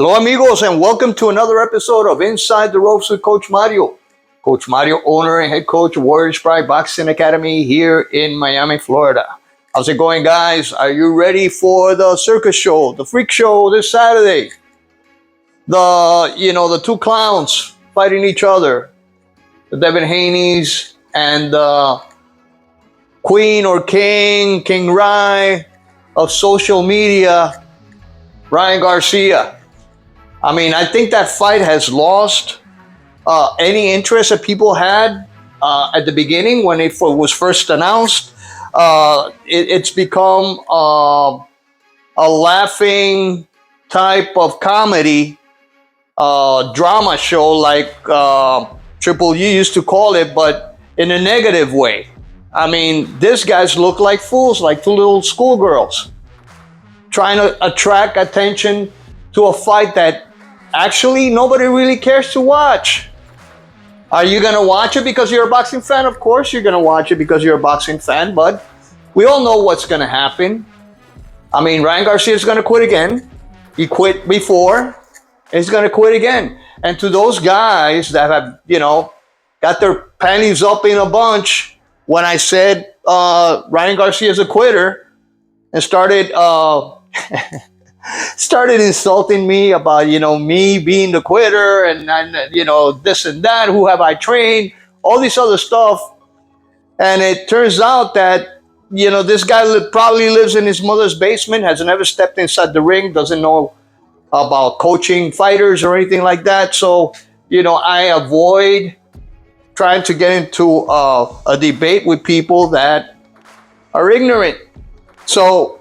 Hello, amigos, and welcome to another episode of Inside the Ropes with Coach Mario. Coach Mario, owner and head coach of Warriors Pride Boxing Academy here in Miami, Florida. How's it going, guys? Are you ready for the circus show, the freak show this Saturday? The two clowns fighting each other, the Devin Haney's and the Queen or King Rye of social media, Ryan Garcia. I mean, I think that fight has lost any interest that people had at the beginning when it was first announced. It's become a laughing type of comedy drama show like Triple U used to call it, but in a negative way. I mean, these guys look like fools, like two little schoolgirls trying to attract attention to a fight that actually nobody really cares to watch. Are you going to watch it because you're a boxing fan? Of course you're going to watch it because you're a boxing fan, but we all know what's going to happen. I mean, Ryan Garcia is going to quit again. He quit before. He's going to quit again. And to those guys that have, got their panties up in a bunch when I said Ryan Garcia is a quitter and started insulting me about, me being the quitter and this and that, who have I trained, all this other stuff. And it turns out that, this guy probably lives in his mother's basement, has never stepped inside the ring, doesn't know about coaching fighters or anything like that. So, I avoid trying to get into a debate with people that are ignorant. So,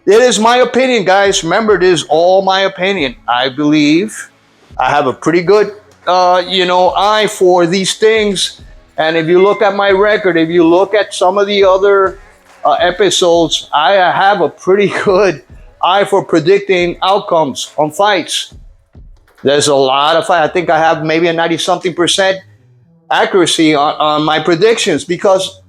it is my opinion, guys. Remember, it is all my opinion. I believe I have a pretty good, eye for these things. And if you look at my record, if you look at some of the other episodes, I have a pretty good eye for predicting outcomes on fights. There's a lot of fights. I think I have maybe a 90-something% accuracy on my predictions because,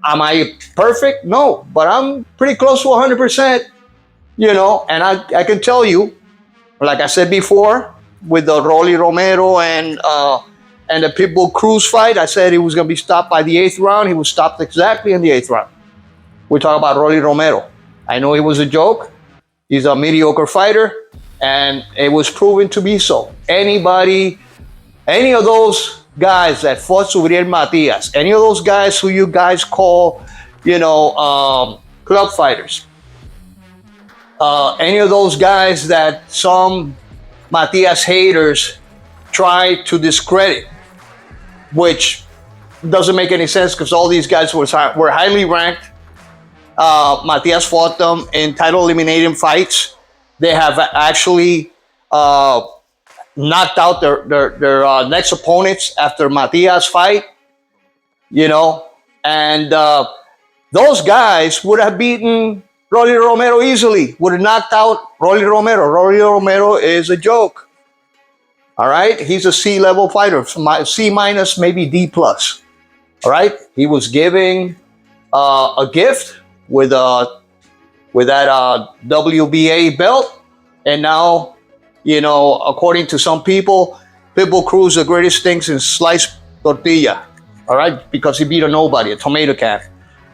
am I perfect? No, but I'm pretty close to 100%, and I can tell you, like I said before, with the Rolly Romero and the Pitbull Cruz fight, I said he was going to be stopped by the 8th round. He was stopped exactly in the 8th round. We talk about Rolly Romero. I know he was a joke. He's a mediocre fighter, and it was proven to be so. Any of those guys that fought Subriel Matias, any of those guys who you guys call, club fighters, any of those guys that some Matias haters try to discredit, which doesn't make any sense because all these guys were highly ranked. Matias fought them in title eliminating fights. They have actually knocked out their next opponents after Matias fight, and those guys would have beaten Rolly Romero easily, would have knocked out Rolly Romero. Rolly Romero is a joke. All right, he's a C-level fighter, C minus, maybe D plus. All right, he was giving a gift with that WBA belt, and now, according to some people, Pitbull Cruz the greatest thing since sliced tortilla. All right, because he beat a nobody, a tomato can.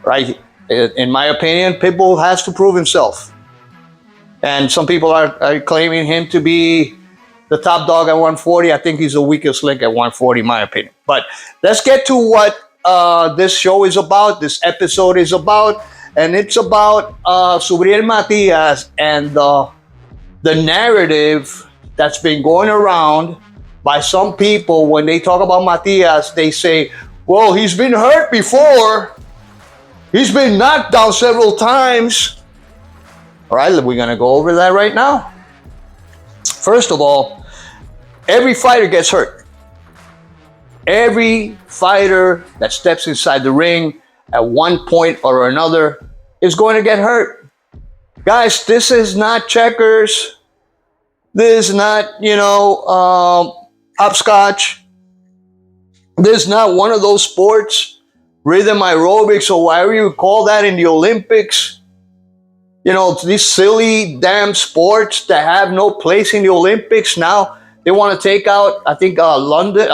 Right, in my opinion, Pitbull has to prove himself, and some people are claiming him to be the top dog at 140. I think he's the weakest link at 140, in my opinion. But let's get to what this show is about, this episode is about, and it's about Subriel Matias and the narrative that's been going around by some people. When they talk about Matias, they say, well, he's been hurt before. He's been knocked down several times. All right, we're going to go over that right now. First of all, every fighter gets hurt. Every fighter that steps inside the ring at one point or another is going to get hurt. Guys, this is not checkers. This is not, hopscotch. This is not one of those sports, rhythm aerobics or whatever you call that in the Olympics, You know, these silly damn sports that have no place in the Olympics. Now they want to take out, I think, London,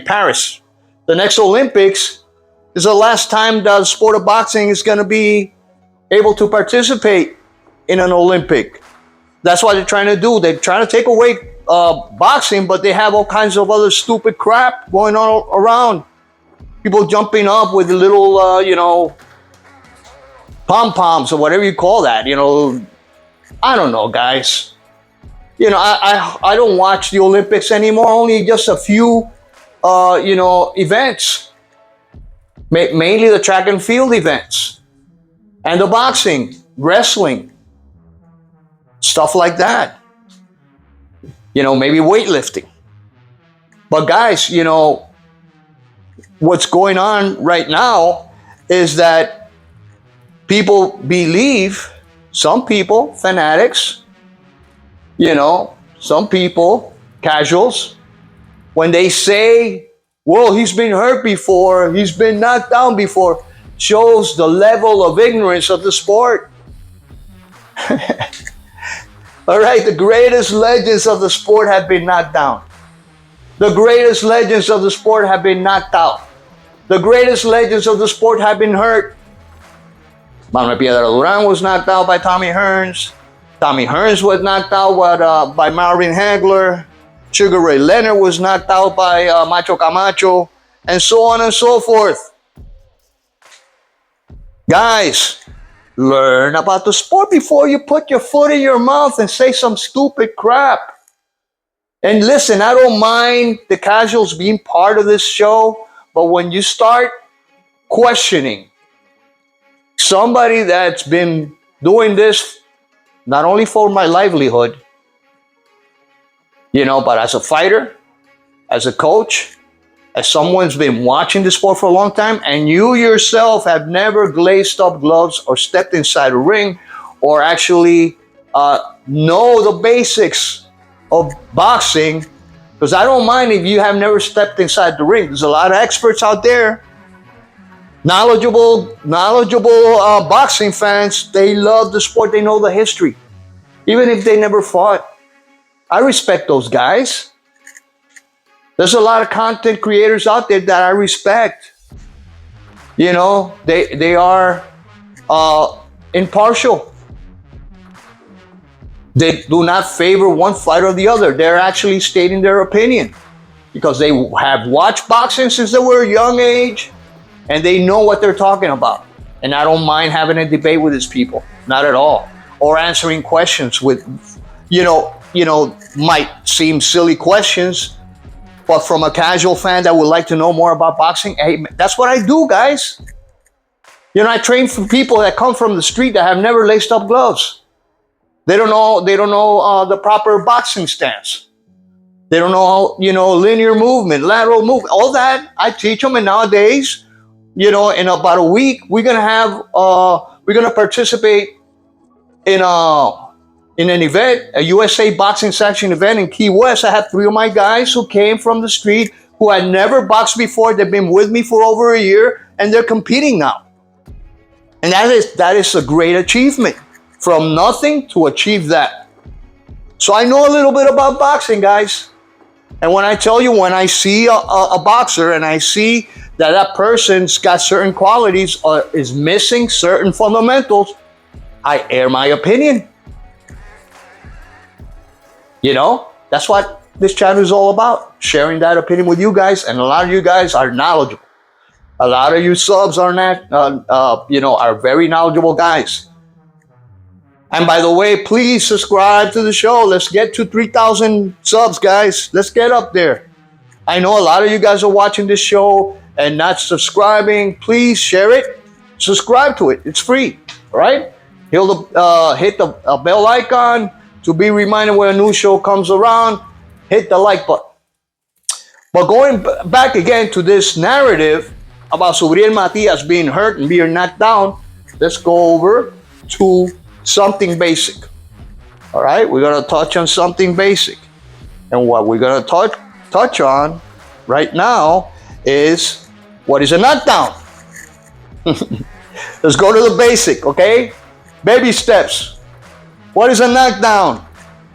Paris. The next Olympics is the last time the sport of boxing is going to be able to participate in an Olympic. That's what they're trying to do. They're trying to take away boxing, but they have all kinds of other stupid crap going on around. People jumping up with little, pom-poms or whatever you call that. I don't know, guys. I don't watch the Olympics anymore. Only just a few, events. Mainly the track and field events. And the boxing, wrestling, stuff like that. Maybe weightlifting. But guys, what's going on right now is that people believe, some people, fanatics, some people, casuals, when they say, well, he's been hurt before, he's been knocked down before, shows the level of ignorance of the sport. All right, the greatest legends of the sport have been knocked down. The greatest legends of the sport have been knocked out. The greatest legends of the sport have been hurt. Manuel Piedra Duran was knocked out by Tommy Hearns. Tommy Hearns was knocked out by Marvin Hagler. Sugar Ray Leonard was knocked out by Macho Camacho, and so on and so forth. Guys, learn about the sport before you put your foot in your mouth and say some stupid crap. And listen, I don't mind the casuals being part of this show, but when you start questioning somebody that's been doing this not only for my livelihood, but as a fighter, as a coach, as someone's been watching the sport for a long time, and you yourself have never glazed up gloves or stepped inside a ring or actually know the basics of boxing, because I don't mind if you have never stepped inside the ring. There's a lot of experts out there, knowledgeable boxing fans. They love the sport. They know the history, even if they never fought. I respect those guys. There's a lot of content creators out there that I respect. They are impartial. They do not favor one fight or the other. They're actually stating their opinion because they have watched boxing since they were a young age, and they know what they're talking about. And I don't mind having a debate with these people, not at all, or answering questions with, might seem silly questions, but from a casual fan that would like to know more about boxing, hey, that's what I do, guys. I train for people that come from the street that have never laced up gloves. They don't know the proper boxing stance. They don't know, linear movement, lateral movement, all that. I teach them, and nowadays, in about a week, we're gonna participate in an event, a USA Boxing Sanction event in Key West. I have 3 of my guys who came from the street, who had never boxed before. They've been with me for over a year, and they're competing now. And that is a great achievement. From nothing to achieve that. So I know a little bit about boxing, guys. And when I tell you, when I see a boxer and I see that person's got certain qualities or is missing certain fundamentals, I air my opinion. That's what this channel is all about, sharing that opinion with you guys. And a lot of you guys are knowledgeable. A lot of you subs are are very knowledgeable guys. And by the way, please subscribe to the show. Let's get to 3,000 subs, guys. Let's get up there. I know a lot of you guys are watching this show and not subscribing. Please share it. Subscribe to it. It's free. All right? Hit the bell icon to be reminded when a new show comes around. Hit the like button. But going back again to this narrative about Subriel Matias being hurt and being knocked down, let's go over to something basic. All right, we're gonna touch on something basic, and what we're gonna touch on right now is what is a knockdown. Let's go to the basic, okay? Baby steps. What is a knockdown?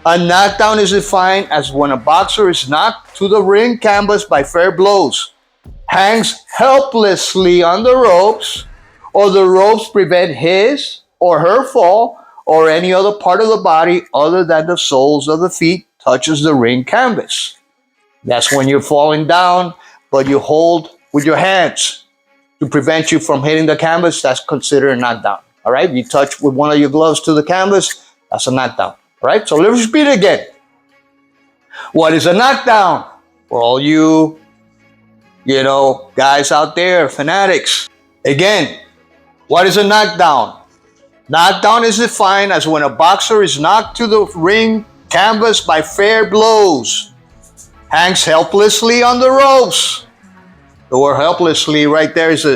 A knockdown is defined as when a boxer is knocked to the ring canvas by fair blows, hangs helplessly on the ropes, or the ropes prevent his or her fall, or any other part of the body other than the soles of the feet touches the ring canvas. That's when you're falling down, but you hold with your hands to prevent you from hitting the canvas. That's considered a knockdown. All right, you touch with one of your gloves to the canvas, that's a knockdown. All right, so let's repeat it again. What is a knockdown? For all you guys out there, fanatics. Again, what is a knockdown? Knockdown is defined as when a boxer is knocked to the ring canvas by fair blows, hangs helplessly on the ropes. The word helplessly right there is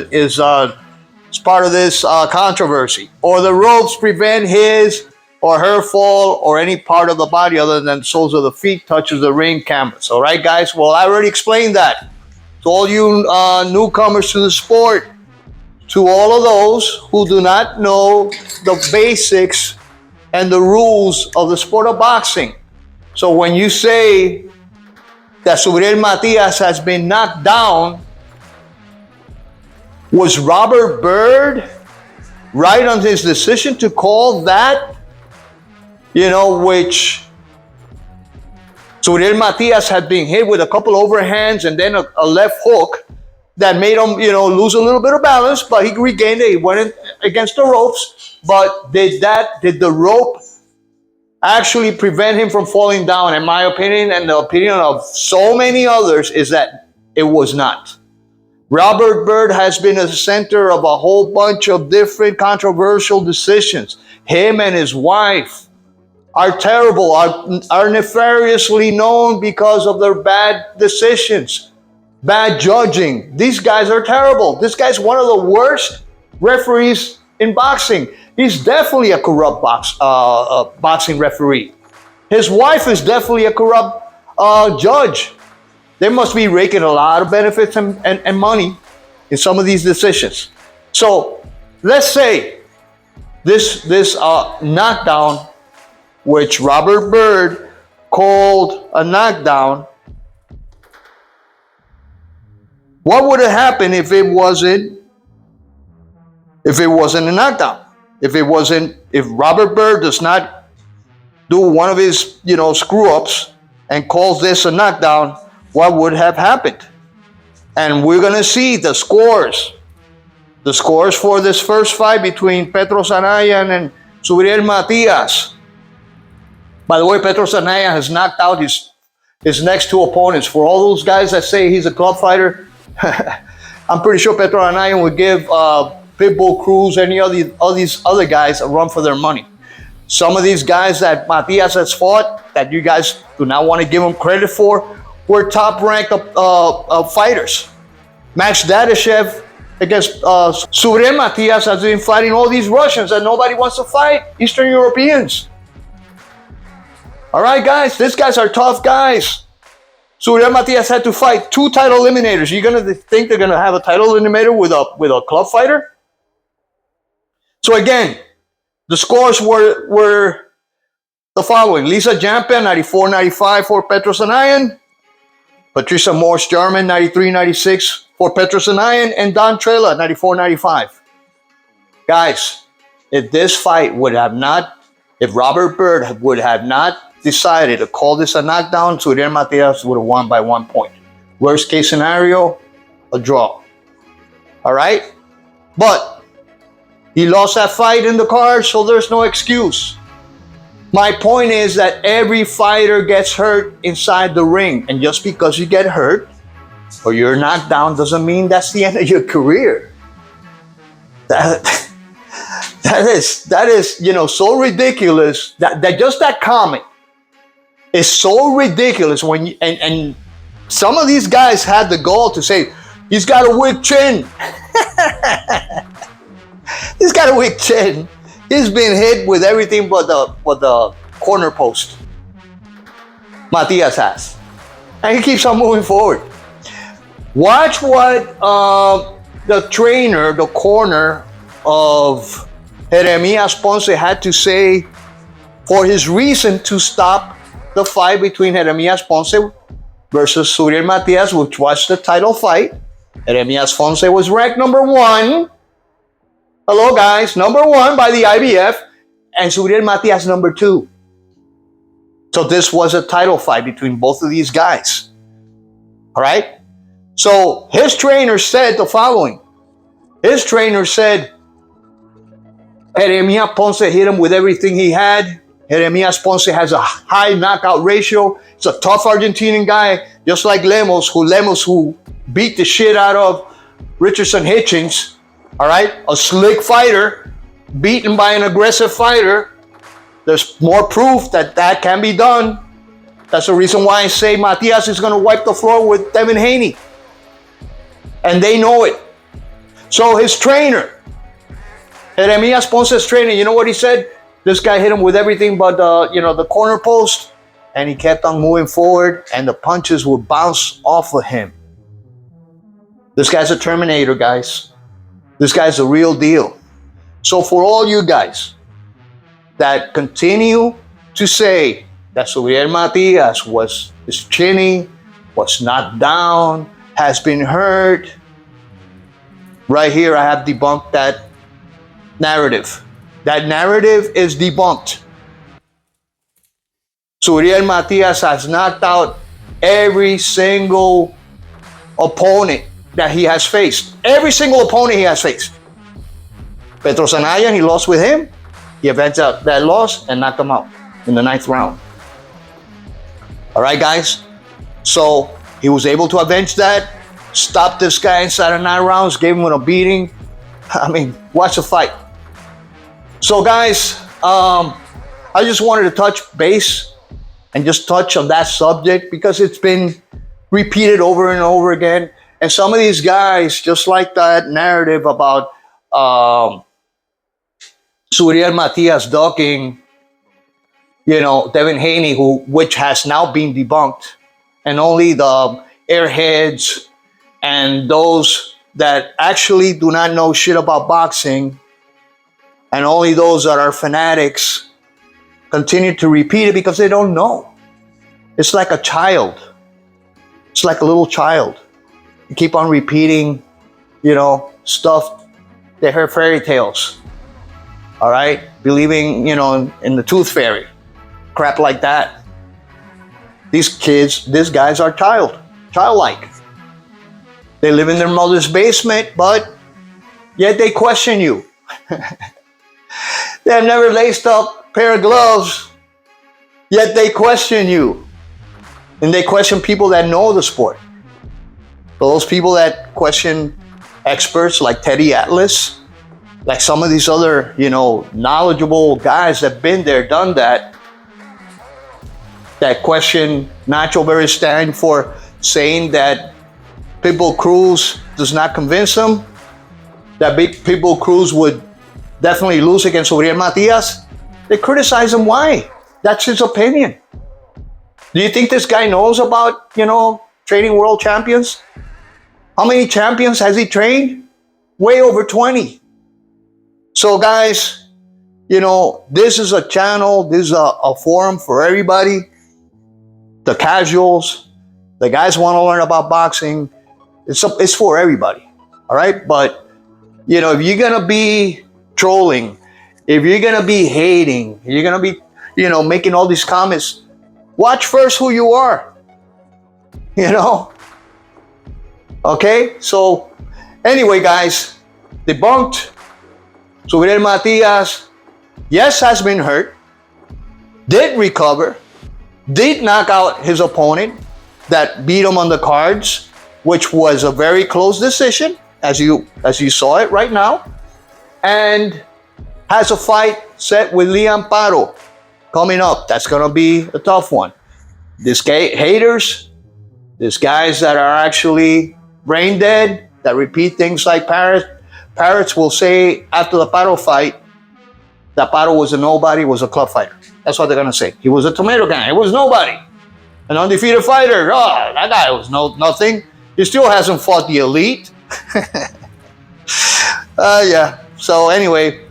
part of this controversy. Or the ropes prevent his or her fall, or any part of the body other than the soles of the feet touches the ring canvas. All right, guys? Well, I already explained that. To all you newcomers to the sport, to all of those who do not know the basics and the rules of the sport of boxing. So when you say that Subriel Matias has been knocked down, was Robert Byrd right on his decision to call that, which Subriel Matias had been hit with a couple overhands and then a left hook that made him, lose a little bit of balance, but he regained it. He went against the ropes. But did the rope actually prevent him from falling down? In my opinion, and the opinion of so many others, is that it was not. Robert Byrd has been a center of a whole bunch of different controversial decisions. Him and his wife are terrible, are nefariously known because of their bad decisions, bad judging. These guys are terrible. This guy's one of the worst referees in boxing. He's definitely a corrupt boxing referee. His wife is definitely a corrupt judge. They must be raking a lot of benefits and money in some of these decisions. So let's say this knockdown, which Robert Byrd called a knockdown, what would have happened if it wasn't a knockdown? If Robert Byrd does not do one of his screw ups and calls this a knockdown, what would have happened? And we're gonna see the scores for this first fight between Petros Anayan and Subriel Matias. By the way, Petros Anayan has knocked out his next two opponents. For all those guys that say he's a club fighter, I'm pretty sure Petros Anayan would give Pitbull Cruz, any of these other guys, a run for their money. Some of these guys that Matias has fought, that you guys do not want to give him credit for, were top-ranked fighters. Max Dadashev against Subriel Matias has been fighting all these Russians that nobody wants to fight, Eastern Europeans. All right, guys, these guys are tough guys. Subriel Matias had to fight 2 title eliminators. You're gonna think they're gonna have a title eliminator with a club fighter? So again, the scores were the following: Lisa Jampa 94-95 for Petros Anayan, Patricia Morse Jarman 93-96 for Petros Anayan, and Don Trela 94-95. Guys, if Robert Byrd would have not decided to call this a knockdown, Subriel Matias would have won by 1 point. Worst case scenario, a draw. All right? But he lost that fight in the card, so there's no excuse. My point is that every fighter gets hurt inside the ring, and just because you get hurt or you're knocked down doesn't mean that's the end of your career. That is so ridiculous that just that comment is so ridiculous and some of these guys had the goal to say he's got a weak chin. He's got a weak chin. He's been hit with everything but the corner post. Matias has. And he keeps on moving forward. Watch what the trainer, the corner of Jeremias Ponce had to say for his reason to stop the fight between Jeremias Ponce versus Subriel Matias, which was the title fight. Jeremias Ponce was ranked #1. Hello, guys, #1 by the IBF, and Subriel Matias #2. So this was a title fight between both of these guys. All right? So his trainer said the following. His trainer said, Jeremias Ponce hit him with everything he had. Jeremias Ponce has a high knockout ratio. He's a tough Argentinian guy, just like Lemos, who beat the shit out of Richardson Hitchens. All right? A slick fighter, beaten by an aggressive fighter. There's more proof that that can be done. That's the reason why I say Matias is going to wipe the floor with Devin Haney. And they know it. So his trainer, Jeremias Ponce's trainer, you know what he said? This guy hit him with everything but the corner post, and he kept on moving forward, and the punches would bounce off of him. This guy's a Terminator, guys. This guy's the real deal. So for all you guys that continue to say that Subriel Matias is chinny, was knocked down, has been hurt, right here I have debunked that narrative. That narrative is debunked. Subriel Matias has knocked out every single opponent that he has faced. Every single opponent he has faced. Petros Anaya, he lost with him. He avenged that loss and knocked him out in the 9th round. All right, guys? So he was able to avenge that, stop this guy inside of 9 rounds, gave him a beating. I mean, watch the fight. So, guys, I just wanted to touch base and just touch on that subject because it's been repeated over and over again. And some of these guys, just like that narrative about Subriel Matias ducking, Devin Haney, which has now been debunked, and only the airheads and those that actually do not know shit about boxing, and only those that are fanatics continue to repeat it because they don't know. It's like a child. It's like a little child. You keep on repeating, stuff. They heard fairy tales. All right? Believing, in the tooth fairy. Crap like that. These guys are childlike. They live in their mother's basement, but yet they question you. They have never laced up a pair of gloves, yet they question you. And they question people that know the sport. Those people that question experts like Teddy Atlas, like some of these other, knowledgeable guys that have been there, done that question Nacho Beristain for saying that Pitbull Cruz does not convince them, that big Pitbull Cruz would definitely lose against Subriel Matias. They criticize him. Why? That's his opinion. Do you think this guy knows about, training world champions? How many champions has he trained? Way over 20. So guys, this is a channel, this is a forum for everybody. The casuals, the guys want to learn about boxing. It's for everybody. All right? But, if you're going to be trolling, if you're going to be hating, you're going to be, making all these comments, watch first who you are. Okay? So, anyway, guys, debunked. Subriel Matias, yes, has been hurt, did recover, did knock out his opponent that beat him on the cards, which was a very close decision, as you saw it right now, and has a fight set with Liam Paro coming up. That's going to be a tough one. These haters, these guys that are actually brain dead, that repeat things like parrots will say after the Paro fight that Paro was a nobody, was a club fighter. That's what they're going to say. He was a tomato guy. He was nobody. An undefeated fighter. Oh, that guy was nothing. He still hasn't fought the elite. Yeah. So anyway,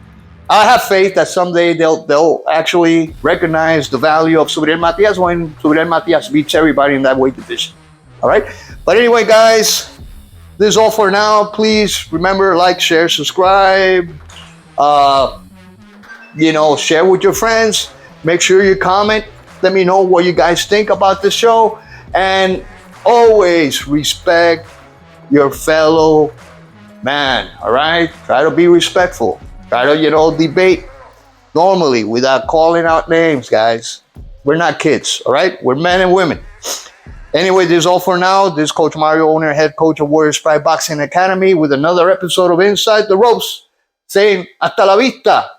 I have faith that someday they'll actually recognize the value of Subriel Matias when Subriel Matias beats everybody in that weight division. All right. But anyway, guys, this is all for now. Please remember, like, share, subscribe. Uh, share with your friends. Make sure you comment. Let me know what you guys think about the show. And always respect your fellow man. All right. Try to be respectful. Try to, debate normally without calling out names, guys. We're not kids, all right? We're men and women. Anyway, this is all for now. This is Coach Mario, owner and head coach of Warriors Pride Boxing Academy, with another episode of Inside the Ropes, saying hasta la vista.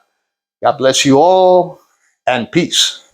God bless you all, and peace.